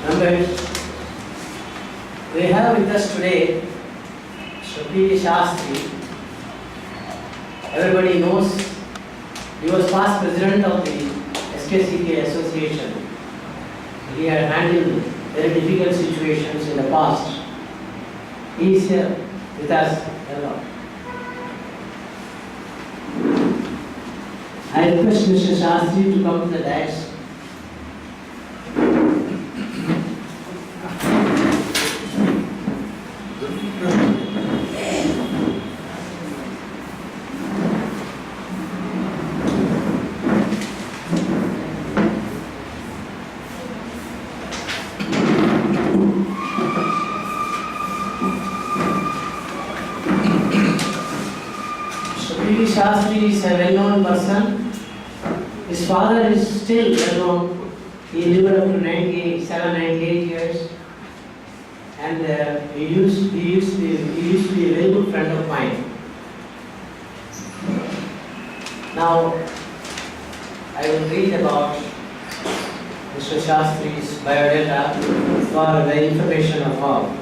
Members, we have with us today Mr.Sastri. Everybody knows he was past president of the SKCK Association. He had handled very difficult situations in the past. He is here with us. Hello. I request Mr. Sastri to come to the dais. Mr.Sastri is a well-known person. His father is still well-known. He lived up to 97, 98 years. And he used to be a very good friend of mine. Now, I will read about Mr. Sastri's biodata for the information of all.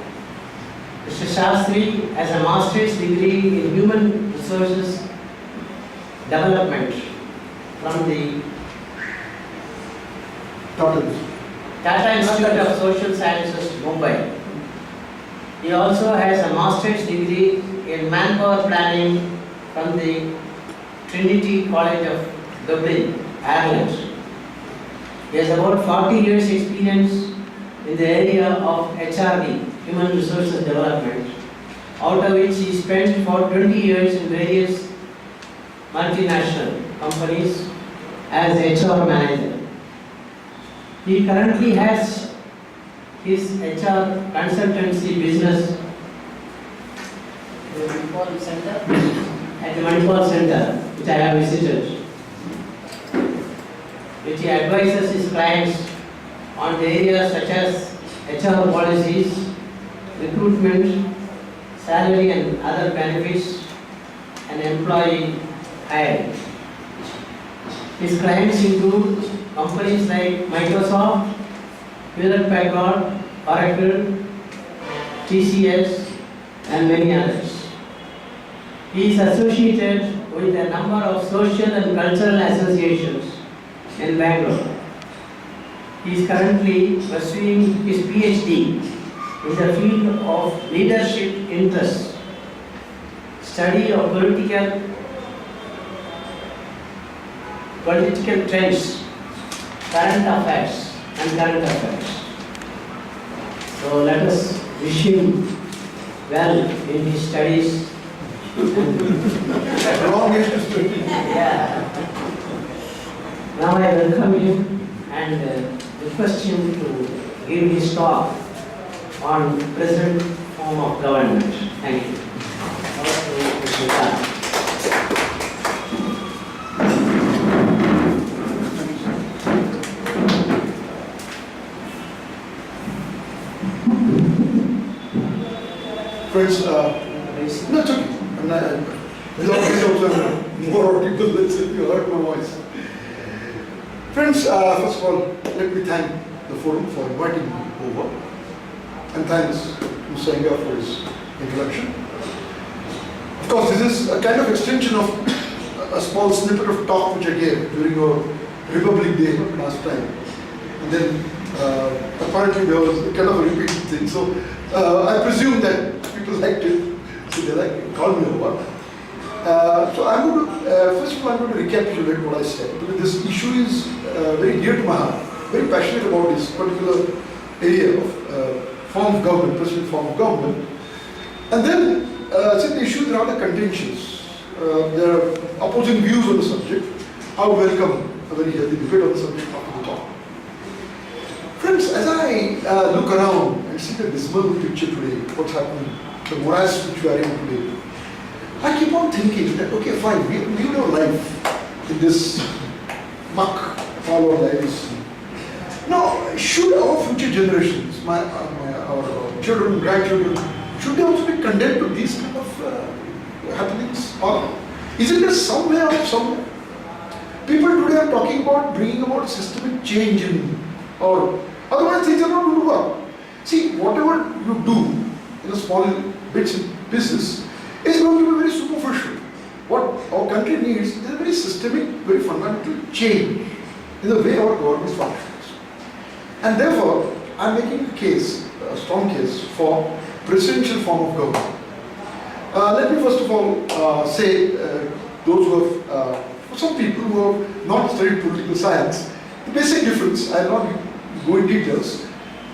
Mr. Sastri has a master's degree in human resources development from the Tata Institute of Social Sciences, Mumbai. He also has a master's degree in manpower planning from the Trinity College of Dublin, Ireland. He has about 40 years experience in the area of HRD, Human Resources Development, out of which he spent for 20 years in various multinational companies as HR manager. He currently has his HR consultancy business at the Manipal Center, which I have visited, which he advises his clients on the areas such as HR policies, recruitment, salary and other benefits, and employee hiring. His clients include companies like Microsoft, Hewlett-Packard, Oracle, TCS, and many others. He is associated with a number of social and cultural associations in Bangalore. He is currently pursuing his PhD in the field of leadership interests, study of political trends, current affairs, and current affairs. So let us wish him well in his studies. Yeah. Now I welcome him and request him to give his talk on present form of government. Thank you. Friends, no, it's okay. More audible, let's say you heard my voice. Friends, first of all, let me thank the forum for inviting me over. And thanks to Senga for his introduction. Of course, this is a kind of extension of a small snippet of talk which I gave during our Republic Day last time. And then apparently there was a kind of a repeated thing. So I presume that people liked it, so they called me over. So I'm going to, first of all, I'm going to recapitulate what I said. Because this issue is very dear to my heart, very passionate about this particular area of form of government, present form of government. And then, since the issue is rather contentious, there are opposing views on the subject. I would welcome a very healthy debate on the subject after the talk. Friends, as I look around and see the dismal picture today, what's happening, the morass which we are in today, I keep on thinking that, okay, fine, we live our life in this muck all our lives. Now, should our future generations, our children, grandchildren, should they also be condemned to these kind of happenings? Or isn't there somewhere or somewhere? People today are talking about bringing about systemic change in, or Otherwise, things are not going to work. See, whatever you do in a small bits and pieces is going to be very superficial. What our country needs is a very systemic, very fundamental change in the way our government functions. And therefore, I am making a case, a strong case for presidential form of government. Let me first of all say, those who have, for some people who have not studied political science, the basic difference, I will not go in details,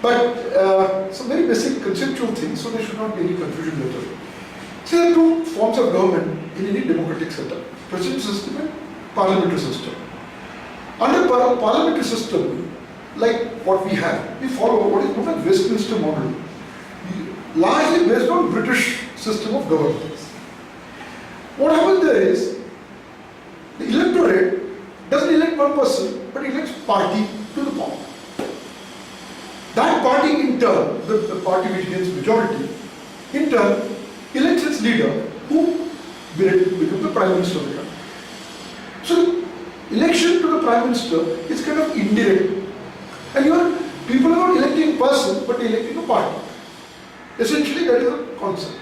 but some very basic conceptual things, so there should not be any confusion later. See, there are two forms of government in any democratic setup: presidential system and parliamentary system. Under parliamentary system, like what we have, we follow what is known as Westminster model, largely based on British system of governance. What happens there is, the electorate doesn't elect one person, but elects party to the power. That party in turn, the party which gains majority, in turn elects its leader, who becomes the Prime Minister of the country. So, election to the Prime Minister is kind of indirect. And people are not electing a person, but electing a party. Essentially, that is the concept.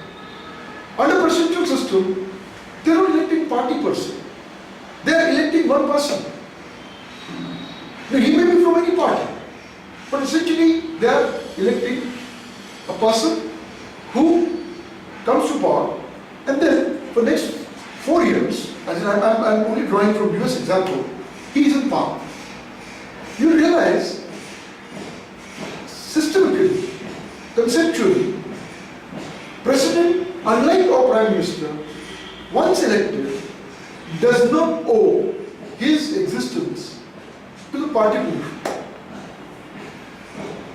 Under presidential system, they are not electing party person. They are electing one person. Now, he may be from any party, but essentially they are electing a person who comes to power, and then for the next 4 years, as I'm only drawing from US example, he is in power. You realize, systemically, conceptually, President, unlike our Prime Minister, once elected, does not owe his existence to the party movement.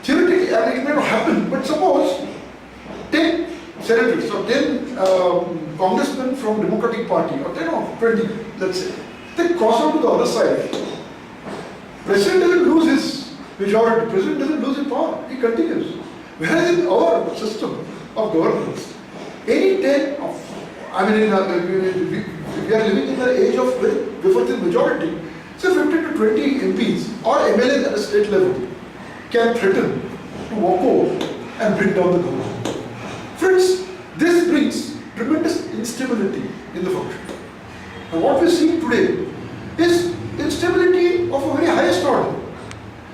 Theoretically, it may not happen, but suppose 10 senators or 10 congressmen from Democratic Party, or 10 or 20, let's say, they cross over to the other side. President doesn't lose his majority, President doesn't lose his power, he continues. Whereas in our system of governance, any 10 of, we are living in the age of bifurcated majority, so 50 to 20 MPs or MLAs at a state level can threaten to walk over and bring down the government. Friends, this brings tremendous instability in the function. And what we see today is instability of a very highest order.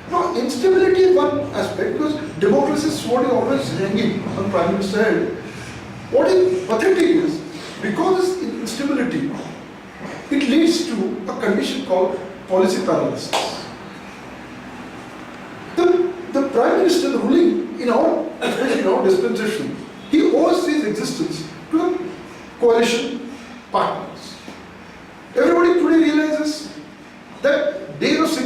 Now, instability is one aspect, because democracy is what is always hanging on Prime Minister's head. What is pathetic is, because this instability, it leads to a condition called policy paralysis. The Prime Minister, the ruling in our dispensation, he owes his existence to the coalition partners. Everybody today realizes that days of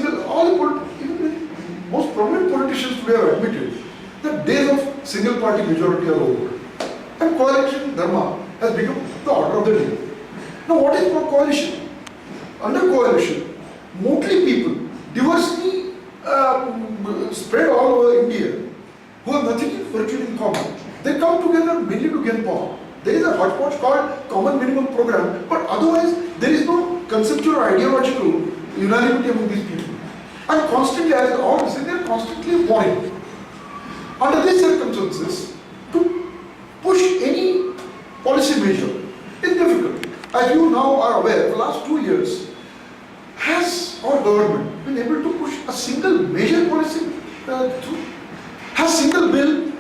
even most prominent politicians today have admitted that days of single party majority are over. And coalition dharma has become the order of the day. Now, what is coalition? Under coalition, motley people, diversely spread all over India, who have nothing virtually in common, they come together mainly to gain power. There is a hotspot called Common Minimum Program, but otherwise there is no conceptual or ideological unanimity among these people. And constantly, as all this, they are constantly warring. Under these circumstances, to push any policy measure is difficult. As you now are aware, for the last 2 years, has our government been able to push a single major policy through? Has single bill,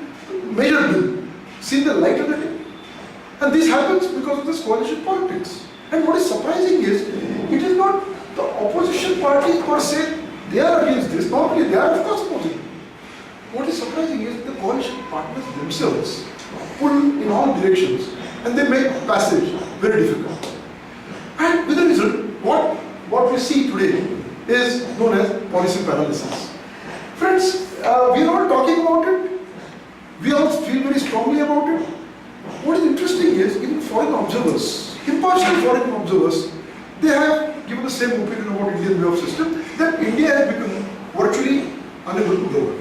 major bill, seen the light of the day? And this happens because of this coalition politics. And what is surprising is, it is not the opposition parties per se, they are against this. Normally they are of course opposing. What is surprising is the coalition partners themselves pull in all directions, and they make passage very difficult. And with the result, what we see today is known as policy paralysis. Friends, we are not talking about it. We all feel very strongly about it. What is interesting is, even foreign observers, impartial foreign observers, they have given the same opinion about Indian way of system, that India has become virtually unable to govern.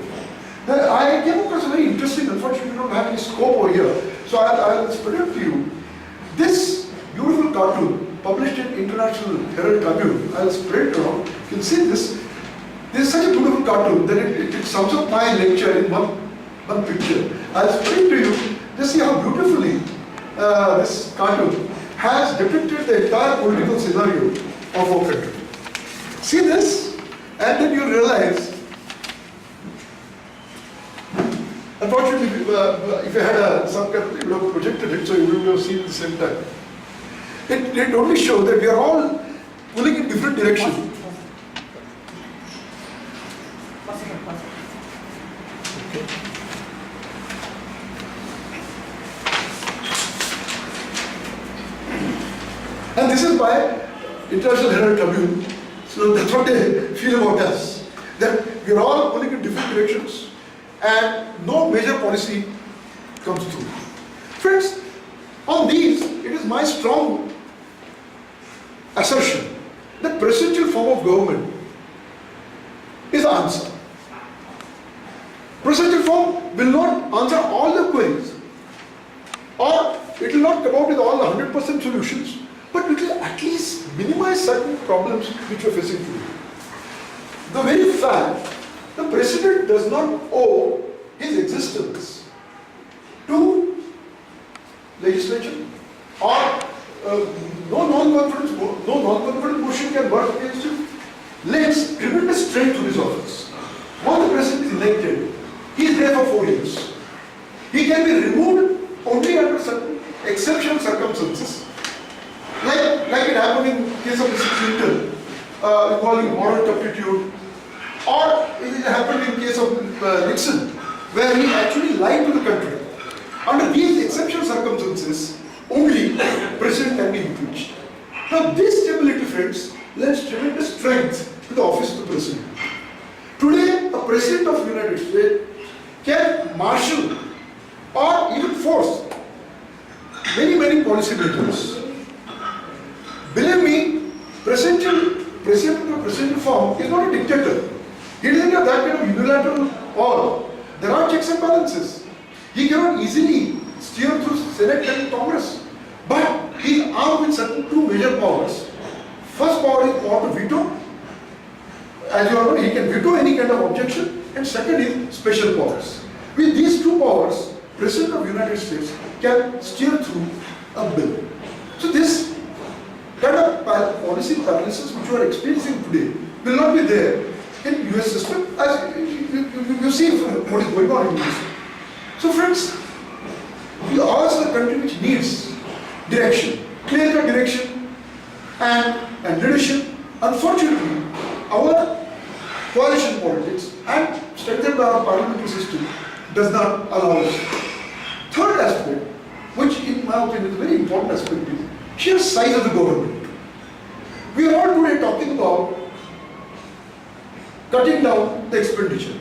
Now, I came across a very interesting, unfortunately we don't have any scope over here, so I'll spread it to you. This beautiful cartoon, published in International Herald Tribune, I'll spread it around. You can see this. This is such a beautiful cartoon that it sums up my lecture in one picture. I'll explain to you, just see how beautifully this cartoon has depicted the entire political scenario of our country. See this, and then you realize, unfortunately, if you had some kind of, you would have projected it, so you would have seen it at the same time. It only shows that we are all pulling in different directions. And this is why International Herald Tribune, so that's what they feel about us, that we are all pulling in different directions and no major policy comes through. Friends, on these, it is my strong assertion that presidential form of government is the answer. Presidential form will not answer all the queries, or it will not come out with all the 100% solutions, but it will at least minimize certain problems which we are facing today. The very fact the president does not owe his existence to legislature, or no non-confidence motion can work against him, lends tremendous strength to his office. Once the president is elected, he is there for 4 years. He can be removed only under certain exceptional circumstances. Like it happened in case of Mr. Clinton, involving moral turpitude, or it happened in case of Nixon, where he actually lied to the country. Under these exceptional circumstances, only president can be impeached. Now this stability, friends, lends tremendous strength to the office of the president. Today, a president of the United States can marshal or even force many policy makers. Believe me, president of the presidential form is not a dictator. He doesn't have that kind of unilateral power. There are checks and balances. He cannot easily steer through Senate and Congress. But he is armed with certain two major powers. First power is power to veto. As you all know, he can veto any kind of objection. And second is special powers. With these two powers, President of the United States can steer through a bill. So this kind of policy paralysis which you are experiencing today will not be there in US system, as you see what is going on in US. So friends, we are also a country which needs direction, clear-cut direction and leadership. Unfortunately, our coalition politics and strengthened by our parliamentary system does not allow us. Third aspect, which in my opinion is a very important aspect, is sheer size of the government. We are all today talking about cutting down the expenditure.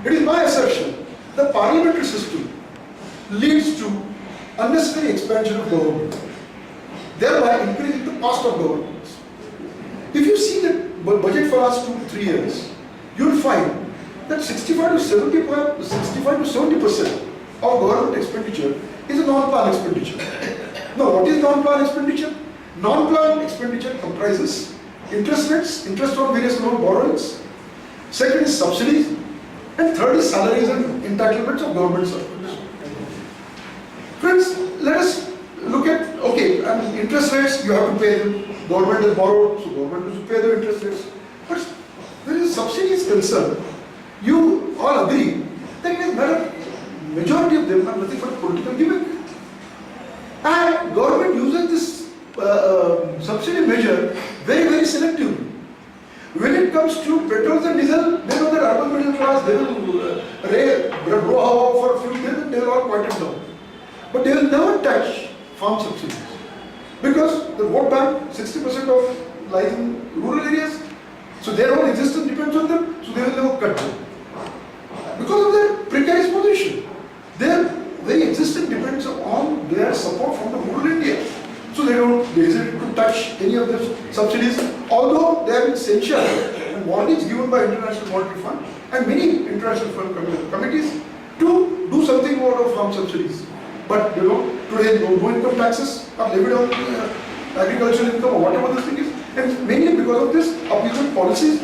It is my assertion the parliamentary system leads to unnecessary expansion of government, thereby increasing the cost of government. If you see the budget for the last 2 to 3 years, you will find that 65 to 70% of government expenditure is a non-plan expenditure. Now, what is non-plan expenditure? Non-plan expenditure comprises interest rates, interest on various loan borrowings. Second is subsidies, and third is salaries and entitlements of government servants. Friends, let us look at, interest rates, you have to pay them. Government has borrowed, so government has to pay the interest rates. But when the subsidy is concerned, you all agree that it is not majority of them are nothing but political gimmick. And government uses this subsidy measure very selectively. When it comes to petrol and diesel, they know that urban middle class, they will blow for a few days and they will all quiet it down. But they will never touch farm subsidies. Because the vote bank, 60% of lies in rural areas, so their own existence depends on them, so they will never cut them. Because of their precarious position, their very existence depends on their support from the rural India. So they don't hesitate to touch any of the subsidies, although they have been censured and warnings given by International Monetary Fund and many international fund committees to do something out of farm subsidies. But today no income taxes are levied on agricultural income or whatever the thing is, and mainly because of this appeasement policies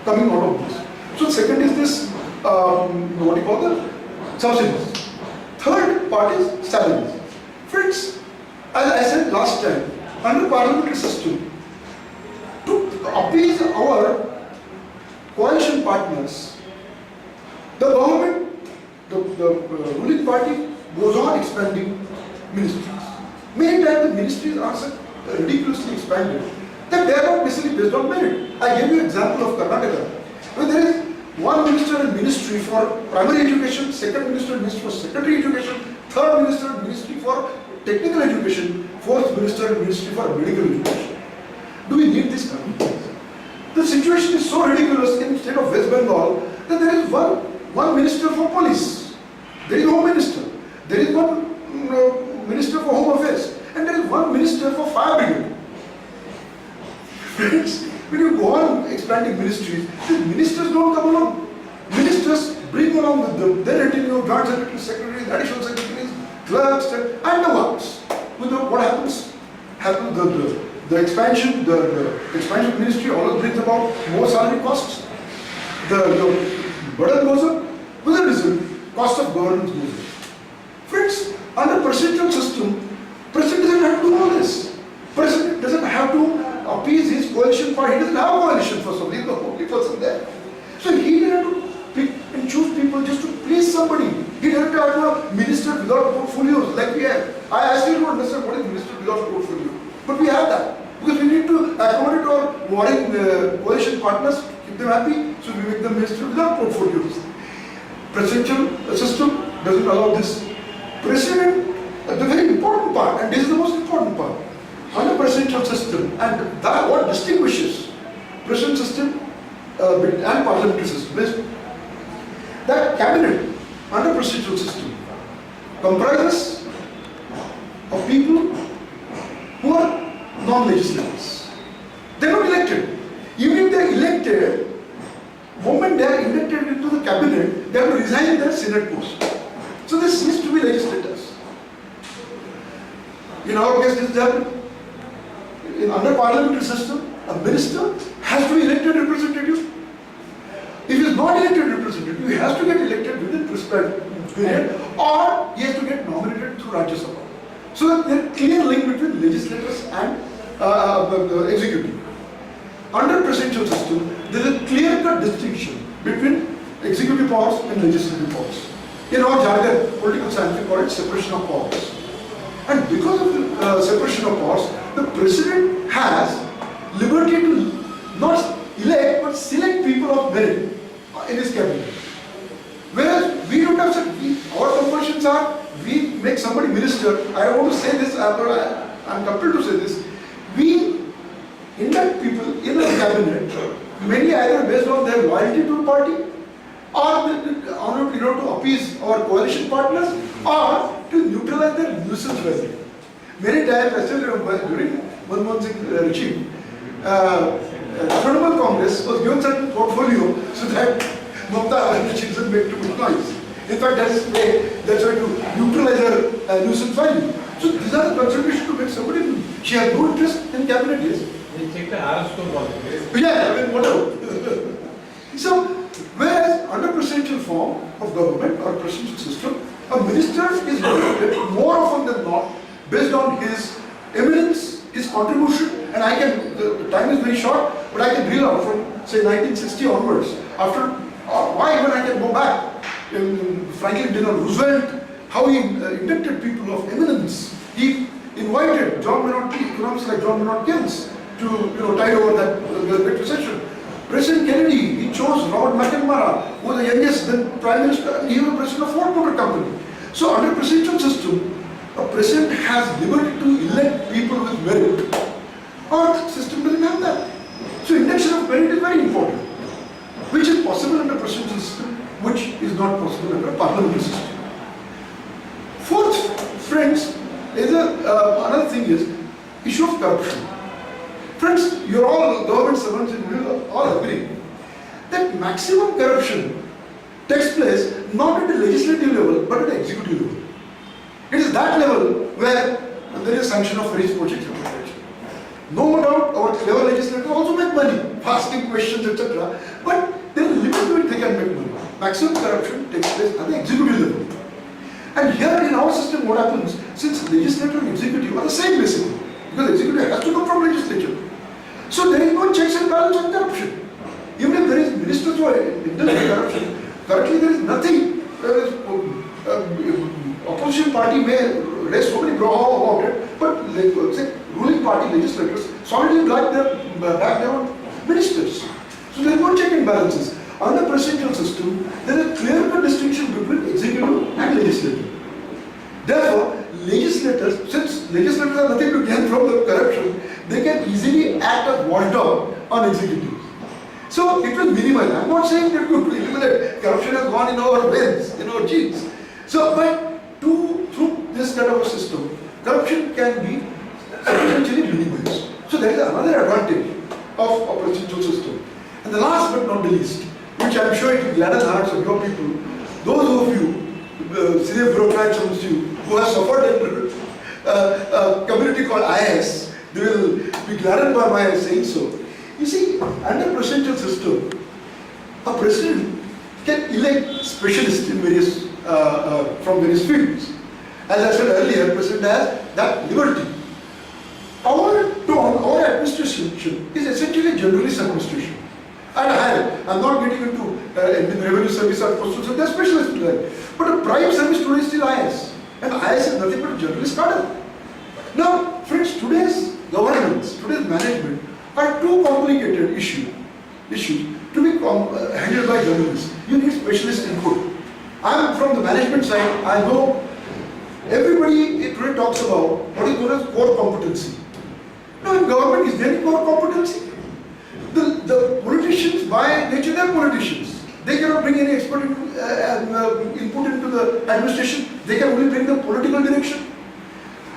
coming out of this. So second is this, what do you call the subsidies. Third part is salaries. Friends, as I said last time, under parliamentary system, to appease our coalition partners, the government, the ruling party goes on expanding ministries. Many times the ministries are so ridiculously expanded that they are not necessarily based on merit. I gave you an example of Karnataka, where there is one minister and ministry for primary education, second minister and ministry for secondary education, third minister and ministry for technical education, fourth minister and ministry for medical education. Do we need this country? The situation is so ridiculous in the state of West Bengal that there is one minister for police, there is no minister, there is one minister for home affairs, and there is one minister for fire brigade. Friends, when you go on expanding ministries, the ministers don't come along. Ministers bring along with them their retinue, joint secretaries, secretaries, additional secretaries, clerks, and the works. What happens? The expansion ministry always brings about more salary costs. The burden goes up. With the result, cost of governance goes up. Friends, under presidential system, president doesn't have to do all this. President doesn't have to appease his coalition party. He doesn't have a coalition for some. He's the only person there. So he didn't have to pick and choose people just to please somebody. He didn't have to have a minister without portfolios like we have. I still don't understand what is minister without portfolio. But we have that. Because we need to accommodate our warring coalition partners, keep them happy, so we make them minister without portfolios. Presidential system doesn't allow this. President, the very important part, and this is the most important part, under presidential system, and that what distinguishes presidential system and parliamentary system is that cabinet under presidential system comprises of people who are non-legislators. They are not elected. Even if they are elected, the moment they are inducted into the cabinet, they have to resign their Senate post. So this needs to be legislators. In our case, this is happening. Under parliamentary system, a minister has to be elected representative. If he is not elected representative, he has to get elected within prescribed period, or he has to get nominated through Rajya Sabha. So that there is a clear link between legislators and the executive. Under presidential system, there is a clear-cut distinction between executive powers and legislative powers. In our jargon, political science, we call it separation of powers. And because of the separation of powers, the president has liberty to not elect but select people of merit in his cabinet. Whereas we don't have such, our compulsions are, we make somebody minister. I want to say this, I'm compelled to say this. We induct people in the cabinet, many either based on their loyalty to the party, or to appease our coalition partners, or to neutralize their nuisance value. Many times, I still remember during Manmohan Singh regime, Trinamool Congress was given certain portfolio so that Mamata and the children make too much noise. In fact, that's why to neutralize their nuisance value. So these are the considerations to make somebody. She has no interest in cabinet, yes. We check the R score also. Yeah, I mean, whatever. So, whereas under presidential form of government or presidential system, a minister is elected more often than not based on his eminence, his contribution, and I can, the time is very short, but I can reel out from say 1960 onwards. After, why even I can go back, Franklin Delano Roosevelt, how he inducted people of eminence. He invited John Maynard, economists like John Maynard Keynes to tide over that Great Recession. President Kennedy, he chose Robert McNamara, who was the youngest then Prime Minister, and he was president of Ford Motor Company. So under presidential system, a president has liberty to elect people with merit. Our system doesn't have that. So induction of merit is very important, which is possible under presidential system, which is not possible under parliamentary system. Fourth, friends, is another thing is issue of corruption. Friends, you're all government servants and you all agree that maximum corruption takes place not at the legislative level but at the executive level. It is that level where there is sanction of various projects. No doubt our clever legislators also make money, asking questions, etc. But maximum corruption takes place at the executive level. And here in our system, what happens, since legislature and executive are the same basically, because executive has to come from legislature. So there is no checks and balance on corruption. Even if there is ministers who are indulged in corruption, currently there is nothing. Opposition party may raise so many brouhaha about it, but say, ruling party legislators solidly back their own ministers. So there is no check and balances. Under presidential system, there is a clear-cut distinction between executive and legislative. Therefore, legislators, since legislators have nothing to gain from the corruption, they can easily act as watchdog on executives. So it will minimize. I'm not saying that to eliminate corruption has gone in our veins, in our genes. So, but through this kind of a system, corruption can be substantially minimized. So there is another advantage of a presidential system. And the last but not the least, which I'm sure it will gladden the hearts of your people, those of you, senior bureaucrats amongst you, who have suffered a community called IS, they will be gladdened by my saying so. You see, under presidential system, a president can elect specialists in various, from various fields. As I said earlier, president has that liberty. Our administration is essentially a generalist administration. I'm not getting into revenue service or postal service, they're specialists in that. But the prime service today is still IS. And IS is nothing but a generalist cadre. Now, friends, today's governance, today's management are too complicated issues to be handled by journalists. You need specialist input. I'm from the management side, I know everybody today talks about what is known as core competency. Now, in government, is there any core competency? The politicians, by nature, they are politicians. They cannot bring any expert input into the administration. They can only bring the political direction.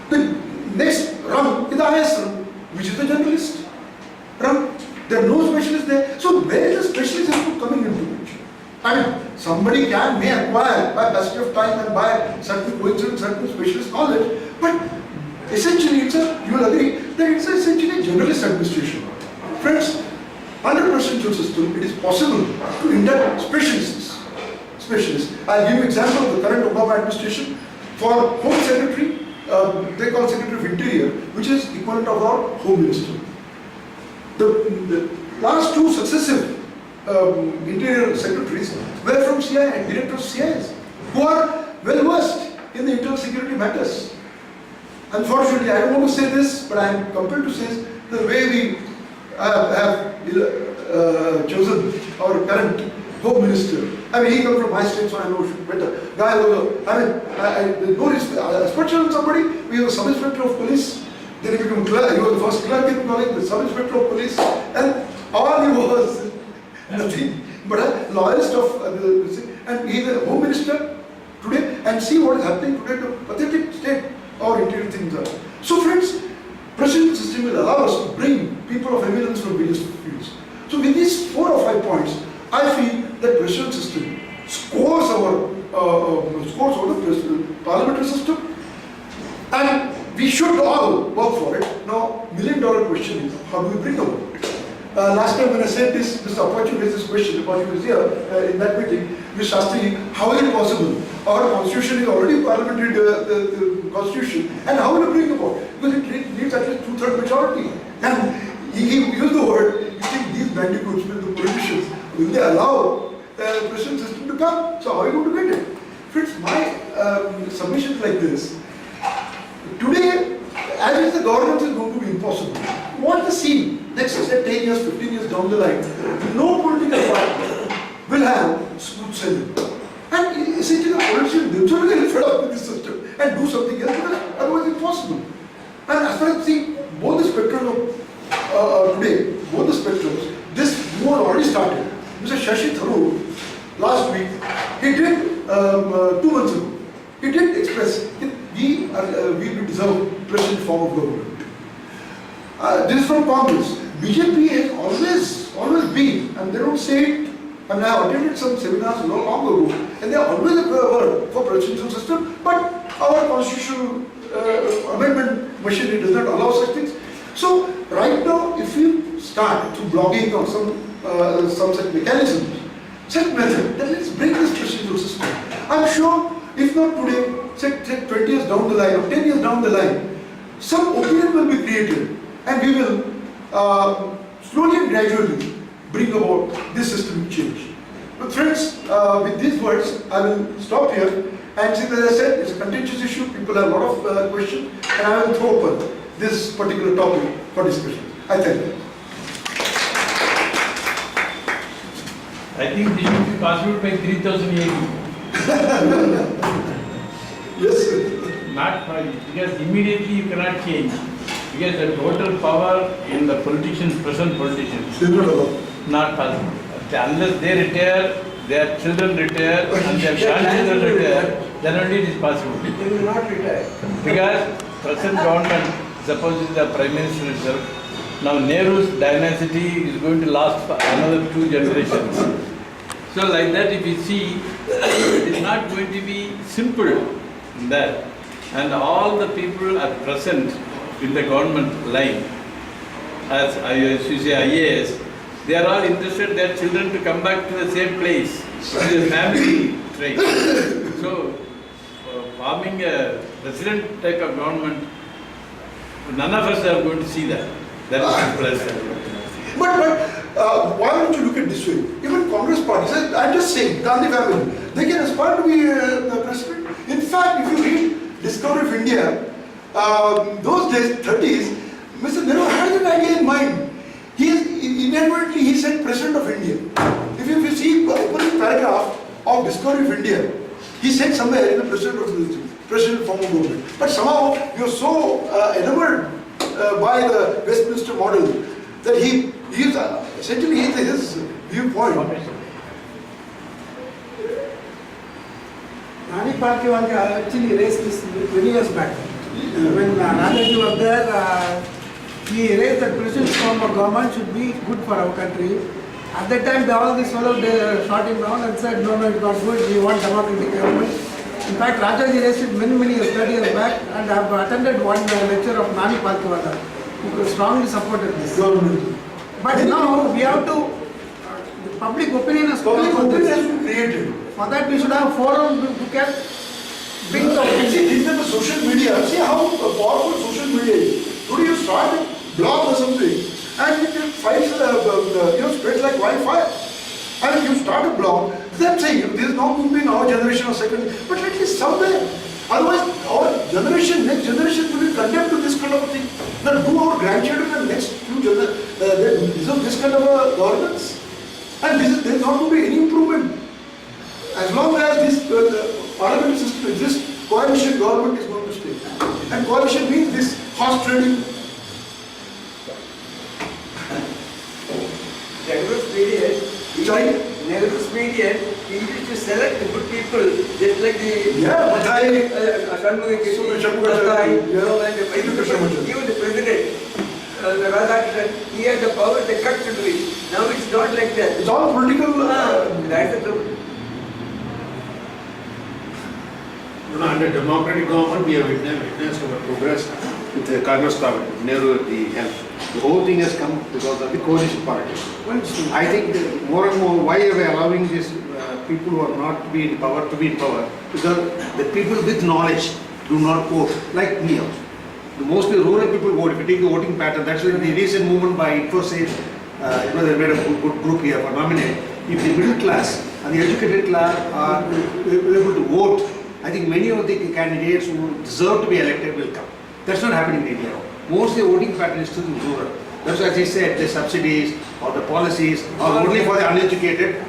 The next rung is the highest rung, which is the journalist rung. There are no specialists there. So where is the specialist input coming into it? I mean, somebody may acquire by passage of time and by certain coincidence, certain specialist knowledge, but essentially you will agree that it's essentially a generalist administration. Friends, under presidential system, it is possible to induct specialists. I'll give you an example of the current Obama administration. For Home Secretary, they call Secretary of Interior, which is equivalent of our Home Minister. The last two successive Interior Secretaries were from CIA and Director of CIS, who are well versed in the internal security matters. Unfortunately, I don't want to say this, but I am compelled to say the way we have chosen our current Home Minister. I mean, he comes from my state, so I know better. Guy was, I know his, especially somebody, we have a sub-inspector of police, then he became clerk, he was the first clerk in calling, the sub-inspector of police, and all he was nothing but a loyalist of and he is a Home Minister today, and see what is happening today to pathetic state our interior things are. So friends, presidential system will allow us to bring people of eminence from various fields. So with these 4 or 5 points, I feel that presidential system scores over the parliamentary system, and we should all work for it. Now, $1,000,000 question is, how do we bring about it? Last time when I said this, Mr. Apache raised this question because he was here in that meeting. Mr. Sastri, how is it possible? Our constitution is already parliamentary the constitution, and how will it bring about? Because it needs at least 2/3 majority. And he used the word, you think these bandicoots, the politicians, will they allow the presidential system to come? So how are you going to get it? Friends, my submission is like this. Today, as if the government is going to be impossible, what the scene next, say 10 years, 15 years down the line, no political party will have smooth sailing. And essentially the politicians themselves will get fed up with this system and do something else because otherwise it's impossible. And as far as see both the spectrums of today, both the spectrums, this war already started. Mr. Shashi Tharoor last week, he did 2 months ago, he did express that we deserve present form of government. This is from Congress. BJP has always been, and they don't say it, and I have attended some seminars long ago, and they are always a word for presidential system, but our constitutional amendment machinery does not allow such things. So right now, if you start through blogging or some such mechanisms, such method, then let's break this procedural system. I'm sure, if not today, say 20 years down the line or 10 years down the line, some opinion will be created and we will slowly and gradually bring about this systemic change. But friends, with these words, I will stop here. And since, as I said, it's a contentious issue, people have a lot of questions, and I will throw open this particular topic for discussion. I thank you. I think this should be possible by 3000 AD. Yes, sir. Not by, because immediately you cannot change. Because the total power in the politicians, present politicians, They don't allow. not possible. Unless they retire, their children retire, and their grandchildren retire, then only it is possible. They will not retire. Because present government, suppose the Prime Minister itself, now Nehru's dynasty is going to last for another 2 generations. So like that if you see, it is not going to be simple in that. And all the people are present in the government line, as you say IAS, they are all interested their children to come back to the same place. It is a family trait. So, forming a president type of government, none of us are going to see that. That is plus. But why don't you look at this way? Even Congress party, I'm just saying, Gandhi family, they can aspire to be the president. In fact, if you read Discovery of India, those days, 30s, Mr. Nehru had an idea in mind. Inadvertently, he said President of India. If you see the opening paragraph of Discovery of India, he said somewhere in the President form of government. But somehow you are so enamored by the Westminster model that he is essentially his viewpoint. Nani Palkhiwala actually raised this many years back. When Rajaji was there, he raised that president's form of government should be good for our country. At that time, all these fellows they shot him down and said, no, it's not good, we want democratic government. In fact, Rajaji raised it many years, 30 years back, and I have attended one lecture of Nani Palkhiwala, who strongly supported this. But now, we have to, the public opinion has Public opinion has been created. For that, we should have a forum to get bring the See, these are the social media. See how powerful social media is. Today you start a blog or something, and it files, spreads like wildfire. And you start a blog, then saying this is not going to be in our generation or second, but at least somewhere. Otherwise, our generation, next generation will be condemned to this kind of thing. Now, do our grandchildren and next few generations deserve this kind of a governance? And there is not going to be any improvement. As long as this parliamentary system exists, coalition government is going to stay. And coalition means this horse trading. Nehru's period, he used to select the good people, just like the even the president, Radhakrishnan, he had the power, the cut to do it. Now it's not like that. It's all political. That's the trouble. Under democratic government, we have witnessed our progress with the Congress government, Nehru at the helm. The whole thing has come because of the coalition politics. I think that more and more, why are we allowing these people who are not to be in power to be in power? Because the people with knowledge do not vote, like me also. The mostly rural people vote. If you take the voting pattern, that's why the recent movement by Infosys, they made a good group here for nominate. If the middle class and the educated class are able to vote, I think many of the candidates who deserve to be elected will come. That's not happening in India. Mostly voting pattern is still rural. That's why, as I said, the subsidies or the policies are only for the uneducated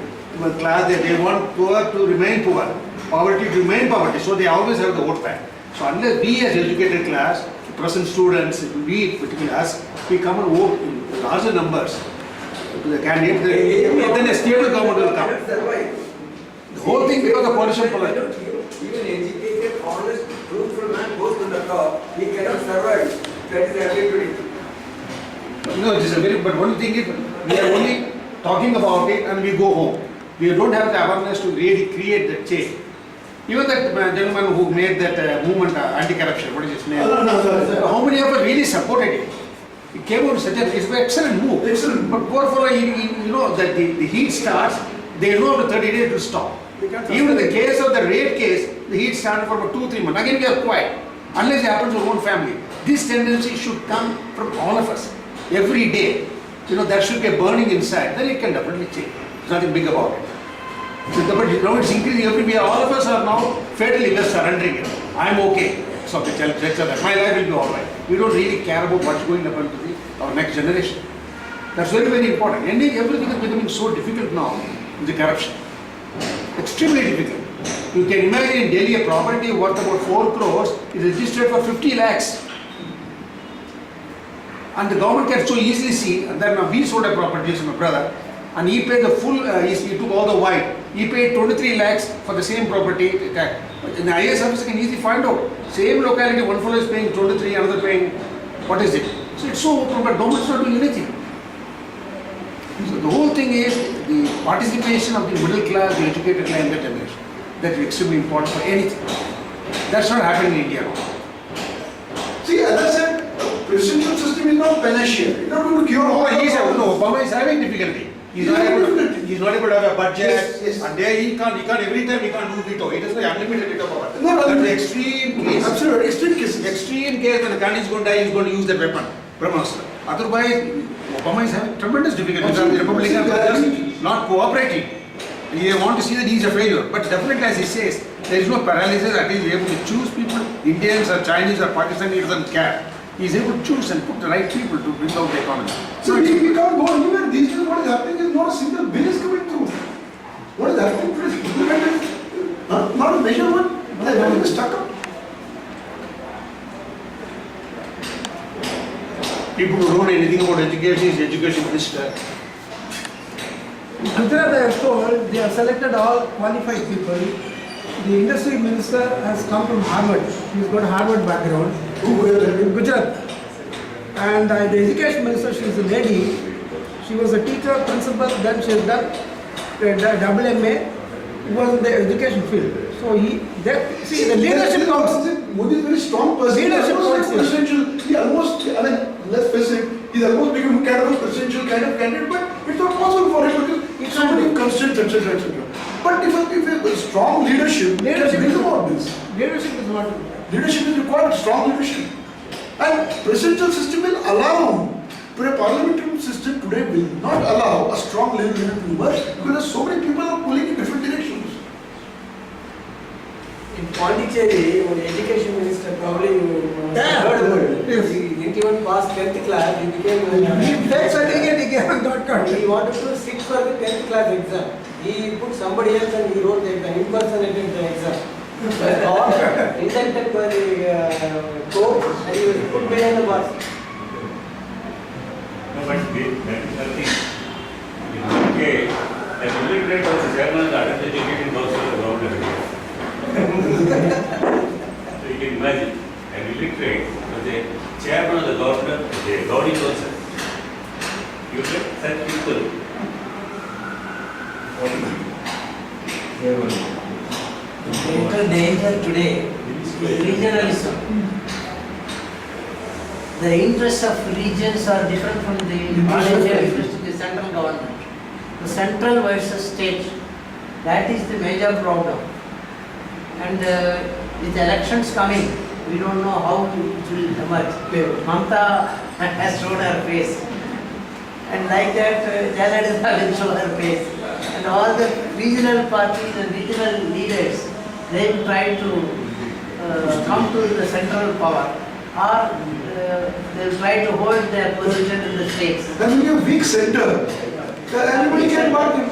class. They want poor to remain poor, poverty to remain poverty. So they always have the vote bank. So unless we as educated class, present students, we particularly us, we come and vote in larger numbers to the candidate, then a stable government will come. The whole thing because of coalition politics. Even educated, honest, truthful man goes to the top, he cannot survive. That is the reality. No, it is a very, but one thing is, we are only talking about it and we go home. We don't have the awareness to really create that change. Even that gentleman who made that movement, anti-corruption, what is his name? How many of us really supported it? He came out and said, it's an excellent move. Excellent. But poor fellow, you know that the heat starts, They know after 30 days it will stop. Even in the case of the rape case, the heat started for about 2-3 months. Again, we are quiet. Unless it happens to our own family. This tendency should come from all of us. Every day. There should be a burning inside. Then it can definitely change. There's nothing big about it. But now it's increasing every day. All of us are now fatally just surrendering it. I'm okay. So they tell that my life will be alright. We don't really care about what's going to happen to our next generation. That's very, very important. Everything is becoming so difficult now in the corruption. Extremely difficult. You can imagine in Delhi a property worth about 4 crores is registered for 50 lakhs. And the government can so easily see, and then we sold a property to my brother, and he paid the full, he took all the white. He paid 23 lakhs for the same property. In the IAS officer can easily find out. Same locality, one fellow is paying 23, another paying, what is it? So it's so open, but government is not doing anything. So the whole thing is the participation of the middle class, the educated class in the generation. That is extremely important for anything. That's not happening in India now. See, as I said, presidential system is not panacea. It's not going to cure all. Obama is having difficulty. He's not able to have a budget. Yes. And there he can't every time he can't do veto. It is like unlimited veto power. No, That's the extreme case. Absolutely, extreme cases. Extreme case when the country is going to die, he's going to use that weapon. Brahmastra. Otherwise, Obama is having tremendous difficulty because the Republicans are just not cooperating. They want to see that he is a failure. But definitely, as he says, there is no paralysis. At least he is able to choose people. Indians or Chinese or Pakistani, he doesn't care. He is able to choose and put the right people to bring out the economy. So we can't go anywhere. These days what is happening is not a single bill is coming through. What is happening to this? Not a major one. Everything is stuck up. People who don't know anything about education is education minister. Gujarat, I was told, they have selected all qualified people. The industry minister has come from Harvard. He's got a Harvard background. In Gujarat. And the education minister, she is a lady. She was a teacher, principal, then she has done double MA. He was in the education field. So see the leadership counts. Modi is a very strong person. Leadership Almost like counts. presidential. He almost, let's face it, he's almost become kind of a presidential kind of candidate, but it's not possible for him because it's so many constraints, etc., etc. But if a strong leadership can bring about this. Leadership is not. Leadership is required, strong leadership. And presidential system will allow, but a parliamentary system today will not allow a strong leader to emerge because so many people are pulling in different directions. In Pondicherry, when education minister probably heard Yes. he didn't even pass 10th class, he became He takes certificate, he gave not cut. he wanted to sit for the 10th class exam. He put somebody else and he wrote the exam, impersonated the exam. All indented by the court and he was put behind the bars. No, but that is nothing. In UK, the illiterate was the chairman of the uneducated council of the government. So you can imagine, an illiterate was the chairman of the government, the governing council. You get such people. The greater danger today is regionalism. The interests of regions are different from the all-India interest of the central government. The central versus state, that is the major problem. And with elections coming, we don't know how it will emerge. Mamata has shown her face. And like that, Jayalalitha will show her face. And all the regional parties and regional leaders, they will try to come to the central power, or they will try to hold their position in the states. Then when you have weak center, everybody can bargain.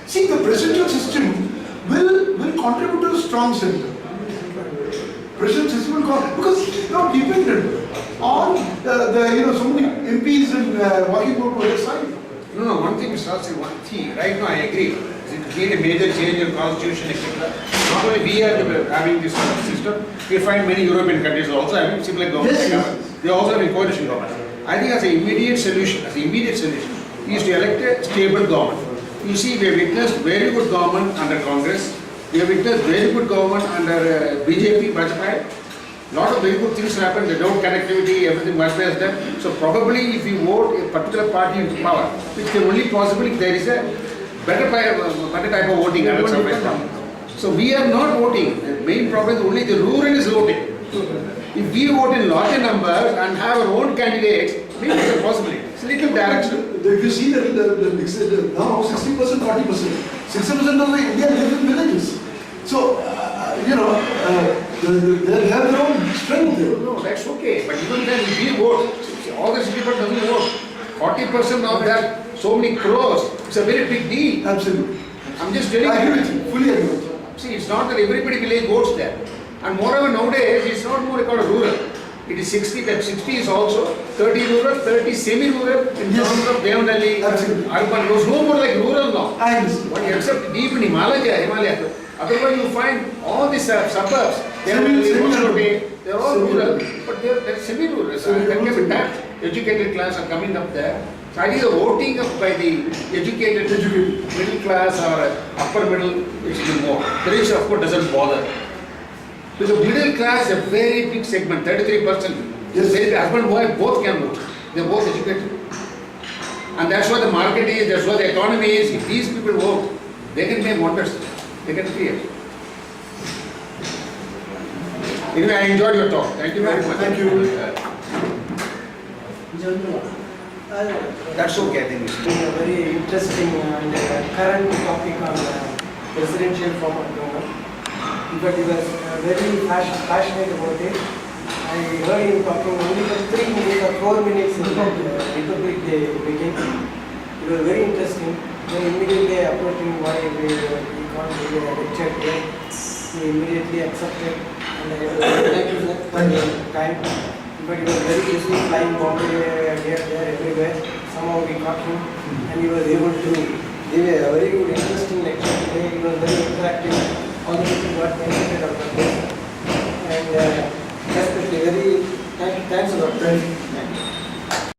See, the presidential system will contribute to a strong center. Presidential system will contribute because it's not dependent on so many MPs and walking out to other side. No, one thing, Mr. Sastri, one thing, right now I agree. It need a major change in constitution, etc. Not only we are having this sort of system, we find many European countries also having similar government. Yes. They also have a coalition government. I think as an immediate solution, is to elect a stable government. You see, we have witnessed very good government under Congress. We have witnessed very good government under BJP, Vajpayee. Lot of very good things happened, the road connectivity, everything Vajpayee has done. So probably if you vote a particular party into power, which can only possible if there is a better type of voting. I will survive from. So we are not voting. The main problem is only the rural is voting. If we vote in larger numbers and have our own candidates, maybe it's a possibility. It's a little direction. If you see the mix, now 60%, 40%, 60% of the India live in villages. So, they have their own strength there. No, that's okay. But even then, if we vote, all the people doesn't vote. 40% of that, so many crores, it's a very big deal. Absolutely. I'm just telling I agree you. with you, fully agree with you. See, it's not that everybody village votes there. And moreover, nowadays, it's not more called rural. It is 60, that 60 is also 30 rural, 30 semi-rural in Yes. terms of Devanahalli, Absolutely. urban. There's no more like rural now. I understand. When you accept deep in Himalaya, otherwise you find all these suburbs, Devanahalli, Semi-rural. they're all rural, but they're semi-rural. So that can be tapped. Educated class are coming up there. So I think the voting up by the educated middle class or upper middle is little more. The rich of course doesn't bother. Because the middle class is a very big segment, 33%. Yes. Very husband and wife both can vote. They're both educated. And that's what the market is, that's what the economy is. If these people vote, they can make wonders. They can create. Anyway, I enjoyed your talk. Thank you very much. Thank you. That's okay, I think. It's been a very interesting and current topic on presidential form of government. But he was very passionate about it. I heard him talking only for 3 minutes or 4 minutes in the Republic Day meeting. It was very interesting. Then immediately approached him why we can't give a lecture here. He immediately accepted. And thank you sir for your time. But he was very busy flying Bombay here, there, everywhere. Somehow we caught him and he was able to give a very good, interesting lecture today. He was very interactive. All the people got benefited out of this. And especially very, thanks a lot. Thank you.